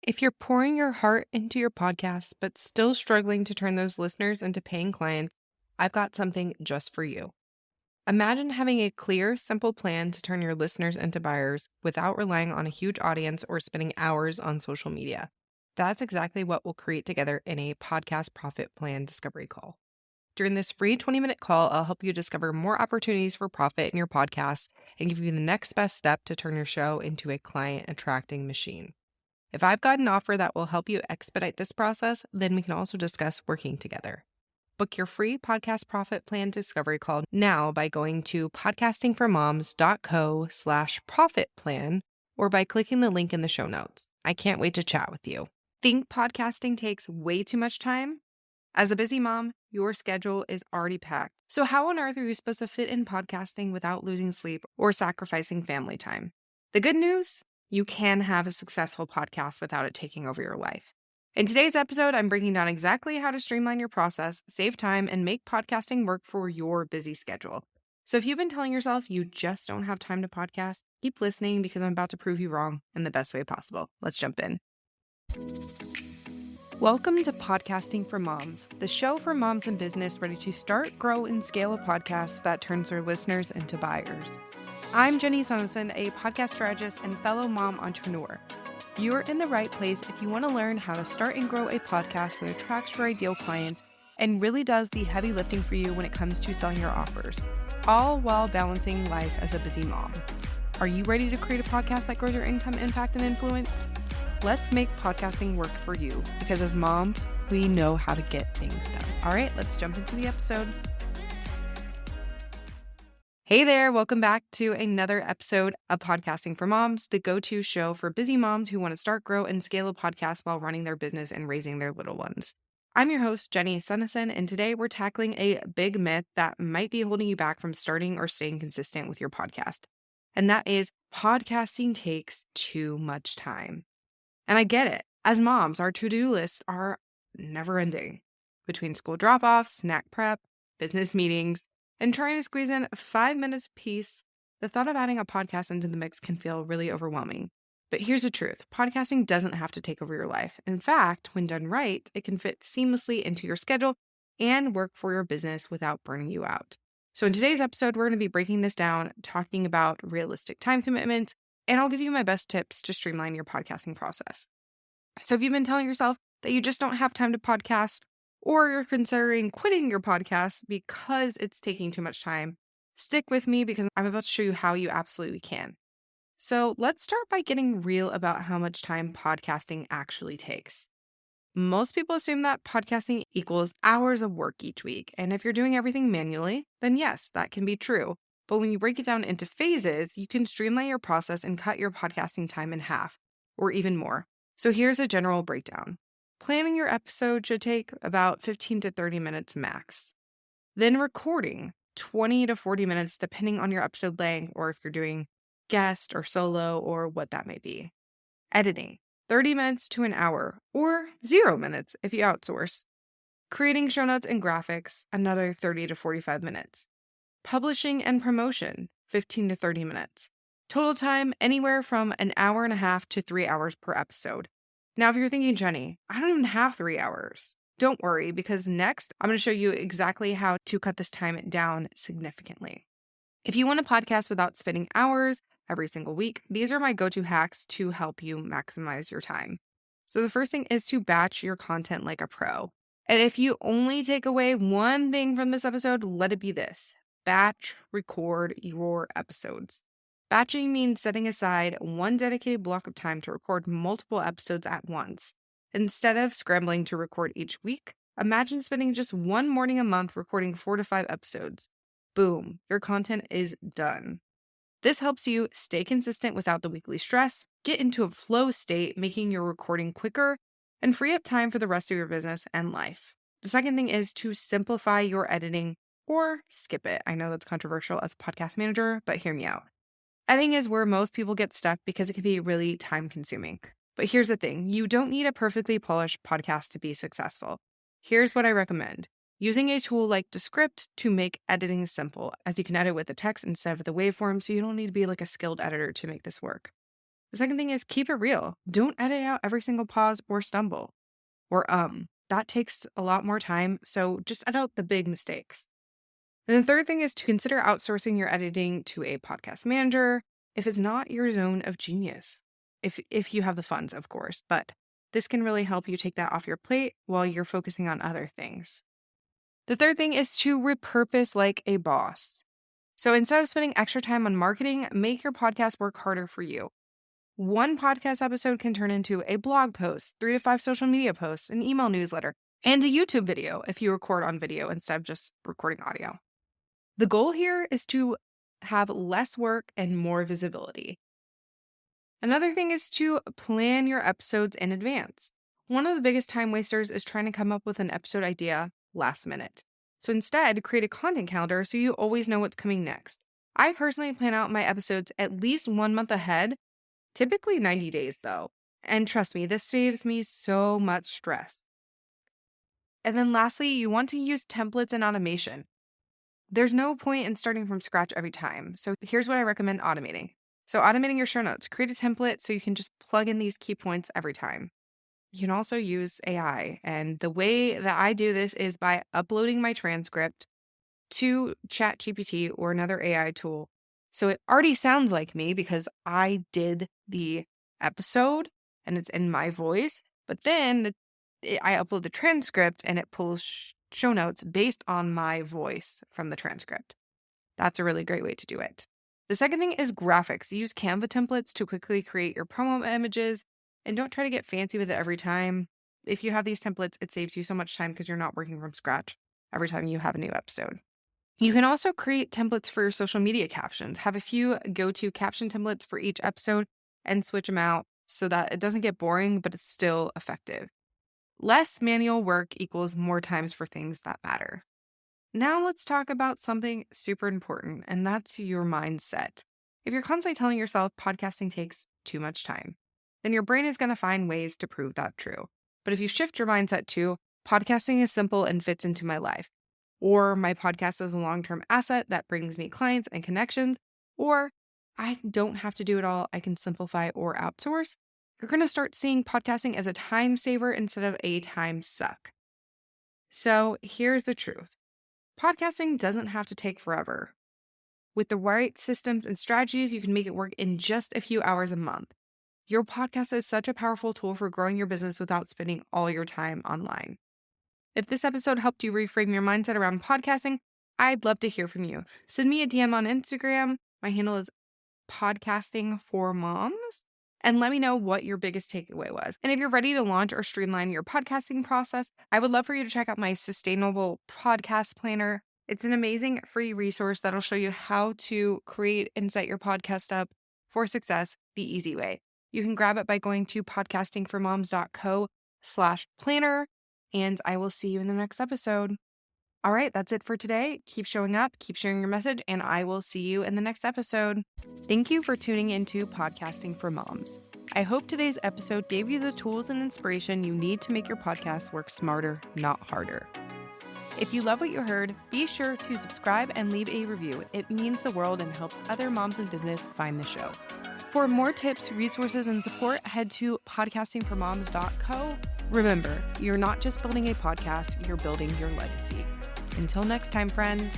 If you're pouring your heart into your podcast, but still struggling to turn those listeners into paying clients, I've got something just for you. Imagine having a clear, simple plan to turn your listeners into buyers without relying on a huge audience or spending hours on social media. That's exactly what we'll create together in a podcast profit plan discovery call. During this free 20-minute call, I'll help you discover more opportunities for profit in your podcast and give you the next best step to turn your show into a client attracting machine. If I've got an offer that will help you expedite this process, then we can also discuss working together. Book your free podcast profit plan discovery call now by going to podcastingformoms.co/profit plan or by clicking the link in the show notes. I can't wait to chat with you. Think podcasting takes way too much time? As a busy mom, your schedule is already packed. So how on earth are you supposed to fit in podcasting without losing sleep or sacrificing family time? The good news? You can have a successful podcast without it taking over your life. In today's episode, I'm breaking down exactly how to streamline your process, save time, and make podcasting work for your busy schedule. So if you've been telling yourself you just don't have time to podcast, keep listening because I'm about to prove you wrong in the best way possible. Let's jump in. Welcome to Podcasting for Moms, the show for moms in business ready to start, grow, and scale a podcast that turns their listeners into buyers. I'm Jenny Sonneson, a podcast strategist and fellow mom entrepreneur. You're in the right place if you want to learn how to start and grow a podcast that attracts your ideal clients and really does the heavy lifting for you when it comes to selling your offers, all while balancing life as a busy mom. Are you ready to create a podcast that grows your income, impact, and influence? Let's make podcasting work for you because as moms, we know how to get things done. All right, let's jump into the episode. Hey there, welcome back to another episode of Podcasting for Moms, the go-to show for busy moms who want to start, grow, and scale a podcast while running their business and raising their little ones. I'm your host, Jenny Sonneson, and today we're tackling a big myth that might be holding you back from starting or staying consistent with your podcast. And that is podcasting takes too much time. And I get it. As moms, our to-do lists are never ending. Between school drop-offs, snack prep, business meetings, and trying to squeeze in 5 minutes apiece, the thought of adding a podcast into the mix can feel really overwhelming. But here's the truth. Podcasting doesn't have to take over your life. In fact, when done right, it can fit seamlessly into your schedule and work for your business without burning you out. So in today's episode, we're going to be breaking this down, talking about realistic time commitments, and I'll give you my best tips to streamline your podcasting process. So if you've been telling yourself that you just don't have time to podcast, or you're considering quitting your podcast because it's taking too much time, stick with me because I'm about to show you how you absolutely can. So let's start by getting real about how much time podcasting actually takes. Most people assume that podcasting equals hours of work each week. And if you're doing everything manually, then yes, that can be true. But when you break it down into phases, you can streamline your process and cut your podcasting time in half, or even more. So here's a general breakdown. Planning your episode should take about 15 to 30 minutes max. Then recording, 20 to 40 minutes depending on your episode length or if you're doing guest or solo or what that may be. Editing, 30 minutes to an hour or 0 minutes if you outsource. Creating show notes and graphics, another 30 to 45 minutes. Publishing and promotion, 15 to 30 minutes. Total time anywhere from an hour and a half to 3 hours per episode. Now, if you're thinking, Jenny, I don't even have 3 hours. Don't worry, because next I'm going to show you exactly how to cut this time down significantly. If you want a podcast without spending hours every single week, these are my go-to hacks to help you maximize your time. So the first thing is to batch your content like a pro. And if you only take away one thing from this episode, let it be this: batch record your episodes. Batching means setting aside one dedicated block of time to record multiple episodes at once. Instead of scrambling to record each week, imagine spending just one morning a month recording 4 to 5 episodes. Boom, your content is done. This helps you stay consistent without the weekly stress, get into a flow state, making your recording quicker, and free up time for the rest of your business and life. The second thing is to simplify your editing or skip it. I know that's controversial as a podcast manager, but hear me out. Editing is where most people get stuck because it can be really time consuming. But here's the thing, you don't need a perfectly polished podcast to be successful. Here's what I recommend. Using a tool like Descript to make editing simple, as you can edit with the text instead of the waveform, so you don't need to be like a skilled editor to make this work. The second thing is keep it real. Don't edit out every single pause or stumble or That takes a lot more time, so just edit out the big mistakes. And the third thing is to consider outsourcing your editing to a podcast manager if it's not your zone of genius. If you have the funds, of course, but this can really help you take that off your plate while you're focusing on other things. The third thing is to repurpose like a boss. So instead of spending extra time on marketing, make your podcast work harder for you. One podcast episode can turn into a blog post, 3 to 5 social media posts, an email newsletter, and a YouTube video if you record on video instead of just recording audio. The goal here is to have less work and more visibility. Another thing is to plan your episodes in advance. One of the biggest time wasters is trying to come up with an episode idea last minute. So instead, create a content calendar so you always know what's coming next. I personally plan out my episodes at least 1 month ahead, typically 90 days though. And trust me, this saves me so much stress. And then lastly, you want to use templates and automation. There's no point in starting from scratch every time. So here's what I recommend automating. So automating your show notes, create a template so you can just plug in these key points every time. You can also use AI. And the way that I do this is by uploading my transcript to ChatGPT or another AI tool. So it already sounds like me because I did the episode and it's in my voice. But then I upload the transcript and it pulls show notes based on my voice from the transcript. That's a really great way to do it. The second thing is graphics. Use Canva templates to quickly create your promo images and don't try to get fancy with it every time. If you have these templates, it saves you so much time because you're not working from scratch every time you have a new episode. You can also create templates for your social media captions. Have a few go-to caption templates for each episode and switch them out so that it doesn't get boring, but it's still effective. Less manual work equals more times for things that matter. Now let's talk about something super important, and that's your mindset. If you're constantly telling yourself podcasting takes too much time, then your brain is going to find ways to prove that true. But if you shift your mindset to podcasting is simple and fits into my life, or my podcast is a long-term asset that brings me clients and connections, or I don't have to do it all, I can simplify or outsource, you're going to start seeing podcasting as a time saver instead of a time suck. So here's the truth. Podcasting doesn't have to take forever. With the right systems and strategies, you can make it work in just a few hours a month. Your podcast is such a powerful tool for growing your business without spending all your time online. If this episode helped you reframe your mindset around podcasting, I'd love to hear from you. Send me a DM on Instagram. My handle is podcasting for moms. And let me know what your biggest takeaway was. And if you're ready to launch or streamline your podcasting process, I would love for you to check out my Sustainable Podcast Planner. It's an amazing free resource that'll show you how to create and set your podcast up for success the easy way. You can grab it by going to podcastingformoms.co/planner, and I will see you in the next episode. All right, that's it for today. Keep showing up, keep sharing your message, and I will see you in the next episode. Thank you for tuning into Podcasting for Moms. I hope today's episode gave you the tools and inspiration you need to make your podcast work smarter, not harder. If you love what you heard, be sure to subscribe and leave a review. It means the world and helps other moms in business find the show. For more tips, resources, and support, head to podcastingformoms.co. Remember, you're not just building a podcast, you're building your legacy. Until next time, friends.